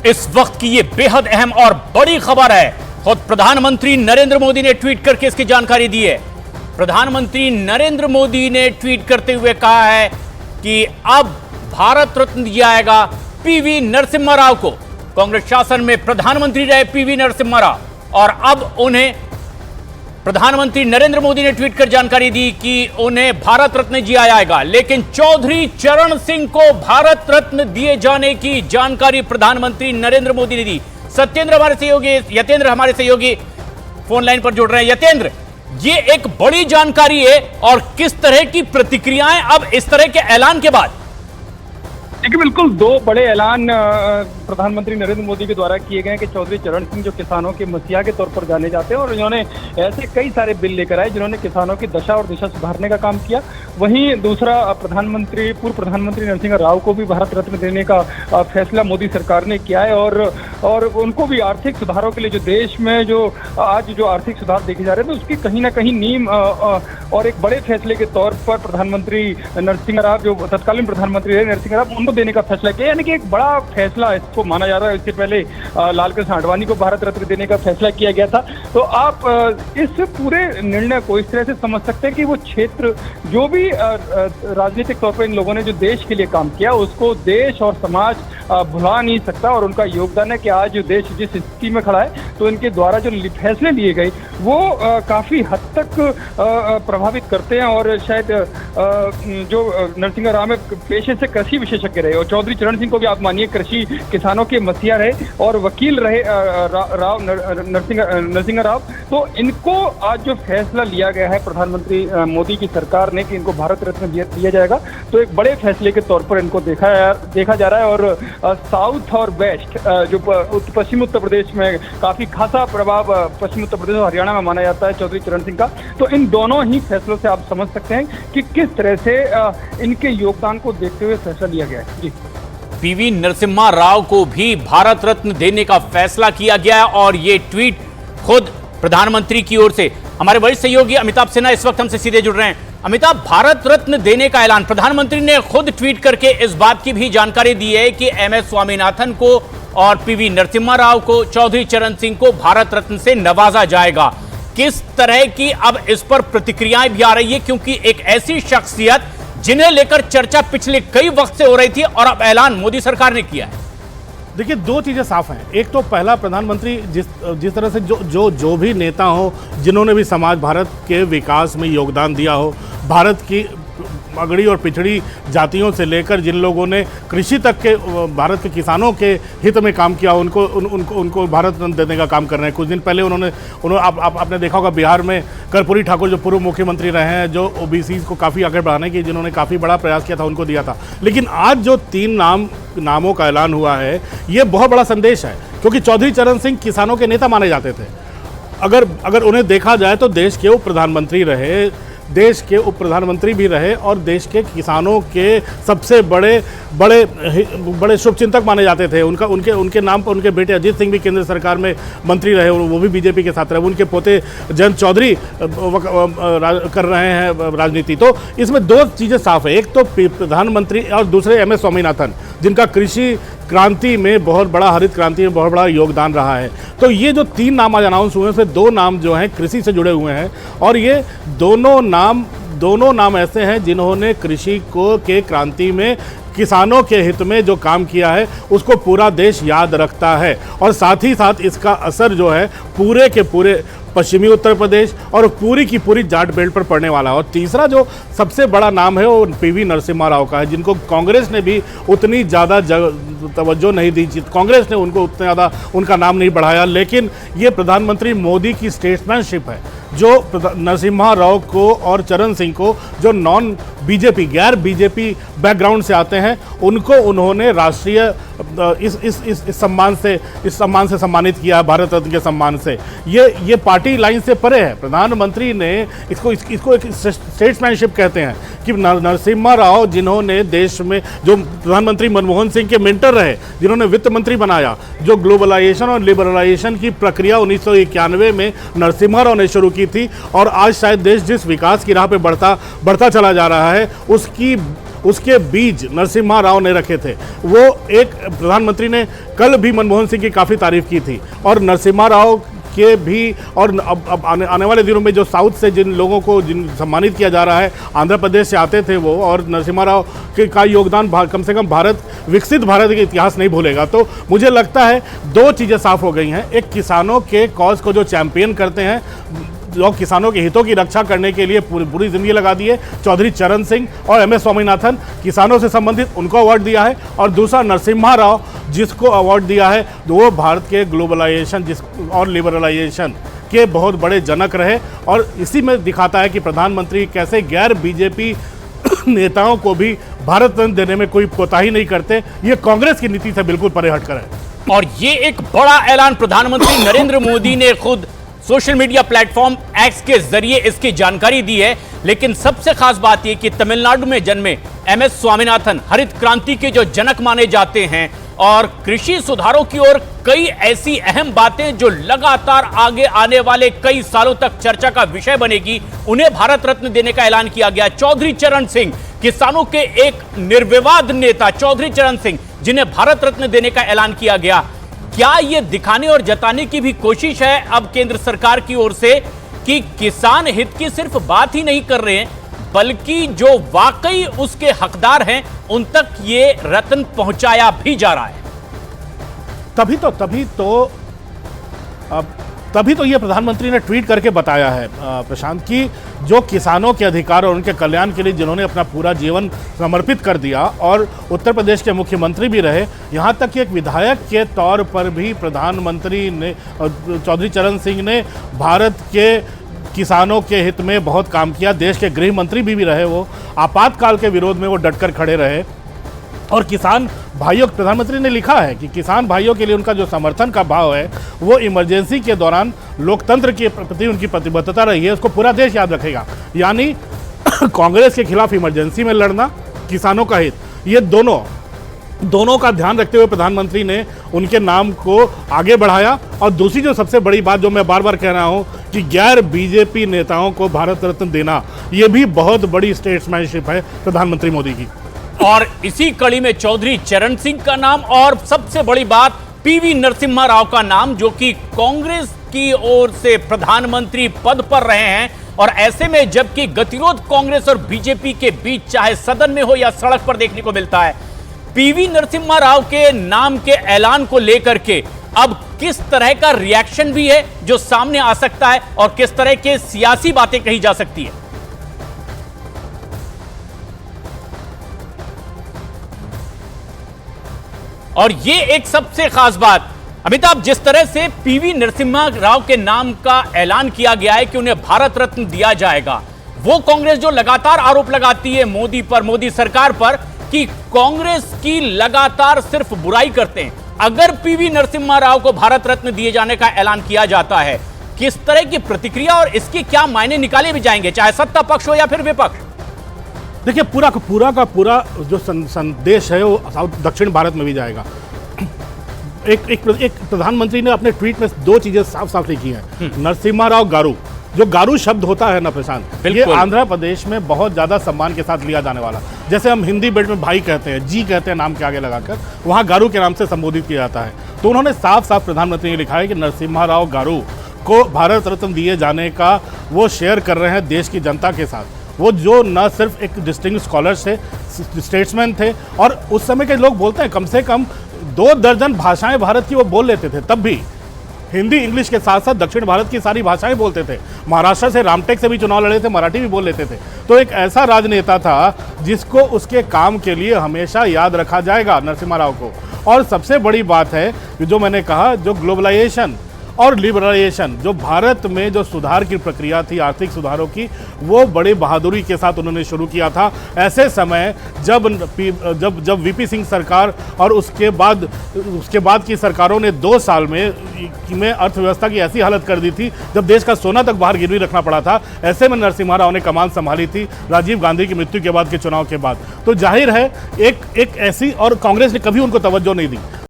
इस वक्त की ये बेहद अहम और बड़ी खबर है। खुद प्रधानमंत्री नरेंद्र मोदी ने ट्वीट करके इसकी जानकारी दी है। प्रधानमंत्री नरेंद्र मोदी ने ट्वीट करते हुए कहा है कि अब भारत रत्न दिया जाएगा पीवी नरसिम्हा राव को। कांग्रेस शासन में प्रधानमंत्री रहे पीवी नरसिम्हा राव और अब उन्हें प्रधानमंत्री नरेंद्र मोदी ने ट्वीट कर जानकारी दी कि उन्हें भारत रत्न दिया जाएगा। लेकिन चौधरी चरण सिंह को भारत रत्न दिए जाने की जानकारी प्रधानमंत्री नरेंद्र मोदी ने दी। सत्येंद्र हमारे सहयोगी, यतेंद्र हमारे सहयोगी फोन लाइन पर जुड़ रहे हैं। यतेंद्र, ये एक बड़ी जानकारी है और किस तरह की प्रतिक्रियाएं अब इस तरह के ऐलान के बाद? देखिए, बिल्कुल दो बड़े ऐलान प्रधानमंत्री नरेंद्र मोदी के द्वारा किए गए हैं कि चौधरी चरण सिंह जो किसानों के मसीहा के तौर पर जाने जाते हैं और इन्होंने ऐसे कई सारे बिल लेकर आए जिन्होंने किसानों की दशा और दिशा सुधारने का काम किया। वहीं दूसरा, पूर्व प्रधानमंत्री नरसिम्हा राव को भी भारत रत्न देने का फैसला मोदी सरकार ने किया है और उनको भी आर्थिक सुधारों के लिए जो देश में जो आज जो आर्थिक सुधार देखे जा रहे हैं तो उसकी कहीं ना कहीं नींव और एक बड़े फैसले के तौर पर प्रधानमंत्री नरसिम्हा राव, जो तत्कालीन प्रधानमंत्री रहे नरसिम्हा राव, उनको देने का फैसला किया। यानी कि एक बड़ा फैसला इसको माना जा रहा है। इससे पहले लालकृष्ण आडवाणी को भारत रत्न देने का फैसला किया गया था। तो आप इस पूरे निर्णय को इस तरह से समझ सकते हैं कि वो क्षेत्र जो भी राजनीतिक तौर पर इन लोगों ने जो देश के लिए काम किया उसको देश और समाज भुला नहीं सकता और उनका योगदान है कि आज देश जिस स्थिति में खड़ा है तो इनके द्वारा जो फैसले लिए गए वो काफी हद तक प्रभावित करते हैं। और शायद जो नरसिम्हा राव में पेशे से कृषि विशेषज्ञ रहे और चौधरी चरण सिंह को भी आप मानिए कृषि किसानों के मसीहा रहे और वकील रहे नरसिम्हा राव, तो इनको आज जो फैसला लिया गया है प्रधानमंत्री मोदी की सरकार ने कि इनको भारत रत्न दिया जाएगा तो एक बड़े फैसले के तौर पर इनको देखा जा रहा है। और साउथ और वेस्ट जो पश्चिमी उत्तर प्रदेश में काफी खासा प्रभाव पश्चिमी उत्तर प्रदेश और हरियाणा में माना जाता है चौधरी चरण सिंह का, तो इन दोनों ही फैसलों से आप समझ सकते हैं कि किस तरह से इनके योगदान को देखते हुए फैसला लिया गया है। जी, पीवी नरसिम्हा राव को भी भारत रत्न देने का फैसला किया गया है और ये ट्वीट खुद प्रधानमंत्री की ओर से। हमारे वरिष्ठ सहयोगी अमिताभ सिन्हा इस वक्त हमसे सीधे जुड़ रहे हैं। अमिताभ, भारत रत्न देने का ऐलान प्रधानमंत्री ने खुद ट्वीट करके इस बात की भी जानकारी दी है कि एमएस स्वामीनाथन को और पीवी नरसिम्हा राव को, चौधरी चरण सिंह को भारत रत्न से नवाजा जाएगा। किस तरह की अब इस पर प्रतिक्रियाएं भी आ रही है, क्योंकि एक ऐसी शख्सियत जिन्हें लेकर चर्चा पिछले कई वक्त से हो रही थी और अब ऐलान मोदी सरकार ने किया है। देखिए, दो चीज़ें साफ हैं। एक तो पहला, प्रधानमंत्री जिस तरह से जो भी नेता हो जिन्होंने भी समाज भारत के विकास में योगदान दिया हो, भारत की अगड़ी और पिछड़ी जातियों से लेकर जिन लोगों ने कृषि तक के भारत के किसानों के हित में काम किया, उनको भारत रत्न देने का काम कर रहे हैं। कुछ दिन पहले उन्होंने आपने देखा होगा बिहार में कर्पूरी ठाकुर जो पूर्व मुख्यमंत्री रहे हैं, जो ओबीसी को काफ़ी आगे बढ़ाने की जिन्होंने काफ़ी बड़ा प्रयास किया था, उनको दिया था। लेकिन आज जो 3 नामों का ऐलान हुआ है, ये बहुत बड़ा संदेश है, क्योंकि चौधरी चरण सिंह किसानों के नेता माने जाते थे। अगर उन्हें देखा जाए तो देश के उप प्रधानमंत्री रहे, देश के उप प्रधानमंत्री भी रहे और देश के किसानों के सबसे बड़े शुभचिंतक माने जाते थे। उनके नाम पर उनके बेटे अजीत सिंह भी केंद्र सरकार में मंत्री रहे और वो भी बीजेपी के साथ रहे। उनके पोते जयंत चौधरी कर रहे हैं राजनीति। तो इसमें 2 चीज़ें साफ है, एक तो प्रधानमंत्री और दूसरे एमएस स्वामीनाथन, जिनका कृषि क्रांति में बहुत बड़ा, हरित क्रांति में बहुत बड़ा योगदान रहा है। तो ये जो 3 नाम आज अनाउंस हुए हैं, उसमें 2 नाम जो हैं कृषि से जुड़े हुए हैं और ये दोनों नाम ऐसे हैं जिन्होंने कृषि के क्रांति में किसानों के हित में जो काम किया है उसको पूरा देश याद रखता है और साथ ही साथ इसका असर जो है पूरे के पूरे पश्चिमी उत्तर प्रदेश और पूरी की पूरी जाट बेल्ट पर पड़ने वाला है। और तीसरा जो सबसे बड़ा नाम है वो पीवी नरसिम्हा राव का है, जिनको कांग्रेस ने भी उतनी ज़्यादा तवज्जो नहीं दी। कांग्रेस ने उनको उतना ज़्यादा उनका नाम नहीं बढ़ाया, लेकिन ये प्रधानमंत्री मोदी की स्टेट्समैनशिप है जो नरसिम्हा राव को और चरण सिंह को, जो नॉन बीजेपी, गैर बीजेपी बैकग्राउंड से आते हैं, उनको उन्होंने राष्ट्रीय इस सम्मान से सम्मानित किया, भारत रत्न के सम्मान से। ये पार्टी लाइन से परे है। प्रधानमंत्री ने इसको एक स्टेट्समैनशिप कहते हैं कि नरसिम्हा राव, जिन्होंने देश में, जो प्रधानमंत्री मनमोहन सिंह के मेंटर रहे, जिन्होंने वित्त मंत्री बनाया, जो ग्लोबलाइजेशन और लिबरलाइजेशन की प्रक्रिया 1991 में नरसिम्हा राव ने शुरू की थी और आज शायद देश जिस विकास की राह पे बढ़ता चला जा रहा है, उसके बीज नरसिम्हा राव ने रखे थे। वो एक प्रधानमंत्री ने कल भी मनमोहन सिंह की काफ़ी तारीफ की थी, और नरसिम्हा राव के भी, और अब आने वाले दिनों में जो साउथ से जिन लोगों को जिन सम्मानित किया जा रहा है, आंध्र प्रदेश से आते थे वो, और नरसिम्हा राव का योगदान कम से कम भारत, विकसित भारत के इतिहास नहीं भूलेगा। तो मुझे लगता है दो चीज़ें साफ हो गई हैं। एक, किसानों के कॉज को जो चैंपियन करते हैं, जो किसानों के हितों की रक्षा करने के लिए पूरी जिंदगी लगा दी है, चौधरी चरण सिंह और MS स्वामीनाथन, किसानों से संबंधित उनको अवार्ड दिया है। और दूसरा नरसिम्हा राव, जिसको अवार्ड दिया है वो भारत के ग्लोबलाइजेशन और लिबरलाइजेशन के बहुत बड़े जनक रहे, और इसी में दिखाता है कि प्रधानमंत्री कैसे गैर बीजेपी नेताओं को भी भारत रत्न देने में कोई कोताही नहीं करते। ये कांग्रेस की नीति से बिल्कुल परे हटकर है। और ये एक बड़ा ऐलान प्रधानमंत्री नरेंद्र मोदी ने खुद सोशल मीडिया प्लेटफॉर्म एक्स के जरिए इसकी जानकारी दी है। लेकिन सबसे खास बात यह कि तमिलनाडु में जन्मे MS स्वामीनाथन हरित क्रांति के जो जनक माने जाते हैं, और कृषि सुधारों की ओर कई ऐसी अहम बातें जो लगातार आगे आने वाले कई सालों तक चर्चा का विषय बनेगी, उन्हें भारत रत्न देने का ऐलान किया गया। चौधरी चरण सिंह, किसानों के एक निर्विवाद नेता चौधरी चरण सिंह, जिन्हें भारत रत्न देने का ऐलान किया गया। क्या यह दिखाने और जताने की भी कोशिश है अब केंद्र सरकार की ओर से कि किसान हित की सिर्फ बात ही नहीं कर रहे हैं, बल्कि जो वाकई उसके हकदार हैं उन तक ये रत्न पहुंचाया भी जा रहा है? तभी तो ये प्रधानमंत्री ने ट्वीट करके बताया है प्रशांत, कि जो किसानों के अधिकार और उनके कल्याण के लिए जिन्होंने अपना पूरा जीवन समर्पित कर दिया, और उत्तर प्रदेश के मुख्यमंत्री भी रहे, यहाँ तक कि एक विधायक के तौर पर भी प्रधानमंत्री ने, चौधरी चरण सिंह ने भारत के किसानों के हित में बहुत काम किया। देश के गृह मंत्री भी रहे, वो आपातकाल के विरोध में वो डटकर खड़े रहे। और किसान भाइयों, प्रधानमंत्री ने लिखा है कि किसान भाइयों के लिए उनका जो समर्थन का भाव है वो इमरजेंसी के दौरान लोकतंत्र के प्रति उनकी प्रतिबद्धता रही है, उसको पूरा देश याद रखेगा। यानी कांग्रेस के खिलाफ इमरजेंसी में लड़ना, किसानों का हित, ये दोनों का ध्यान रखते हुए प्रधानमंत्री ने उनके नाम को आगे बढ़ाया। और दूसरी जो सबसे बड़ी बात जो मैं बार बार कह रहा हूं कि गैर बीजेपी नेताओं को भारत रत्न देना, यह भी बहुत बड़ी स्टेट्समैनशिप है प्रधानमंत्री मोदी की। और इसी कड़ी में चौधरी चरण सिंह का नाम, और सबसे बड़ी बात PV नरसिम्हा राव का नाम, जो कि कांग्रेस की ओर से प्रधानमंत्री पद पर रहे हैं। और ऐसे में जबकि गतिरोध कांग्रेस और बीजेपी के बीच चाहे सदन में हो या सड़क पर देखने को मिलता है, PV नरसिम्हा राव के नाम के ऐलान को लेकर के अब किस तरह का रिएक्शन भी है जो सामने आ सकता है, और किस तरह के सियासी बातें कही जा सकती है। और ये एक सबसे खास बात, अमिताभ, जिस तरह से PV नरसिम्हा राव के नाम का ऐलान किया गया है कि उन्हें भारत रत्न दिया जाएगा, वो कांग्रेस जो लगातार आरोप लगाती है मोदी पर, मोदी सरकार पर, कि कांग्रेस की लगातार सिर्फ बुराई करते हैं। अगर PV नरसिम्हा राव को भारत रत्न दिए जाने का ऐलान किया जाता है, किस तरह की प्रतिक्रिया और इसके क्या मायने निकाले भी जाएंगे, चाहे सत्ता पक्ष हो या फिर विपक्ष? देखिए, पूरा जो संदेश है वो दक्षिण भारत में भी जाएगा। एक प्रधानमंत्री ने अपने ट्वीट में दो चीजें साफ साफ लिखी हैं। नरसिम्हा राव गारू, जो गारू शब्द होता है ना प्रशांत, ये आंध्र प्रदेश में बहुत ज्यादा सम्मान के साथ लिया जाने वाला, जैसे हम हिंदी बेल्ट में भाई कहते हैं, जी कहते हैं नाम के आगे लगाकर, वहां गारू के नाम से संबोधित किया जाता है। तो उन्होंने साफ साफ प्रधानमंत्री ने लिखा है कि नरसिम्हा राव गारू को भारत रत्न दिए जाने का वो शेयर कर रहे हैं देश की जनता के साथ। वो जो न सिर्फ एक डिस्टिंग्विश्ड स्कॉलर थे, स्टेट्समैन थे, और उस समय के लोग बोलते हैं कम से कम 2 दर्जन भाषाएं भारत की वो बोल लेते थे। तब भी हिंदी इंग्लिश के साथ साथ दक्षिण भारत की सारी भाषाएं बोलते थे। महाराष्ट्र से रामटेक से भी चुनाव लड़े थे, मराठी भी बोल लेते थे। तो एक ऐसा राजनेता था जिसको उसके काम के लिए हमेशा याद रखा जाएगा, नरसिम्हा राव को। और सबसे बड़ी बात है जो मैंने कहा, जो ग्लोबलाइजेशन और लिबरलाइजेशन, जो भारत में जो सुधार की प्रक्रिया थी, आर्थिक सुधारों की, वो बड़ी बहादुरी के साथ उन्होंने शुरू किया था। ऐसे समय जब VP सिंह सरकार और उसके बाद की सरकारों ने 2 साल में अर्थव्यवस्था की ऐसी हालत कर दी थी जब देश का सोना तक बाहर गिरवी रखना पड़ा था। ऐसे में नरसिम्हा राव ने कमान संभाली थी राजीव गांधी की मृत्यु के बाद के चुनाव के बाद। तो जाहिर है एक ऐसी, और कांग्रेस ने कभी उनको तवज्जो नहीं दी।